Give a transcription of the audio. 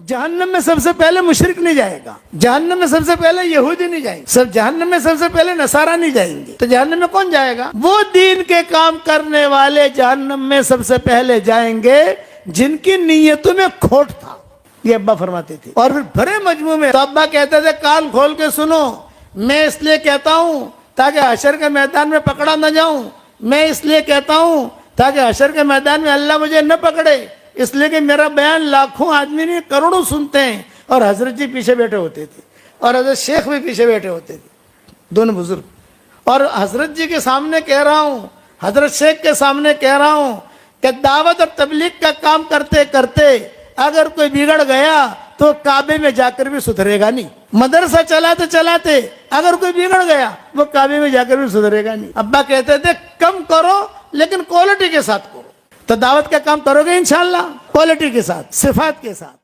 جہنم میں سب سے پہلے مشرک نہیں جائے گا، جہنم میں سب سے پہلے یہودی نہیں جائیں گے، سب جہنم میں سب سے پہلے نصارہ نہیں جائیں گے، تو جہنم میں کون جائے گا؟ وہ دین کے کام کرنے والے جہنم میں سب سے پہلے جائیں گے جن کی نیتوں میں کھوٹ تھا، یہ ابا فرماتے تھے۔ اور پھر بڑے مجموع میں تو ابا کہتے تھے کان کھول کے سنو، میں اس لیے کہتا ہوں تاکہ حشر کے میدان میں پکڑا نہ جاؤں، میں اس لیے کہتا ہوں تاکہ حشر کے میدان میں اللہ مجھے نہ پکڑے، اس لیے کہ میرا بیان لاکھوں آدمی نہیں کروڑوں سنتے ہیں۔ اور حضرت جی پیچھے بیٹھے ہوتے تھے اور حضرت شیخ بھی پیچھے بیٹھے ہوتے تھے، دونوں بزرگ۔ اور حضرت جی کے سامنے کہہ رہا ہوں، حضرت شیخ کے سامنے کہہ رہا ہوں کہ دعوت اور تبلیغ کا کام کرتے کرتے اگر کوئی بگڑ گیا تو کعبے میں جا کر بھی سدھرے گا نہیں، مدرسہ چلاتے چلاتے اگر کوئی بگڑ گیا وہ کعبے میں جا کر بھی سدھرے گا نہیں۔ ابا کہتے تھے کم کرو لیکن کوالٹی کے ساتھ کرو، تو دعوت کا کام کرو گے انشاءاللہ کوالٹی کے ساتھ، صفات کے ساتھ۔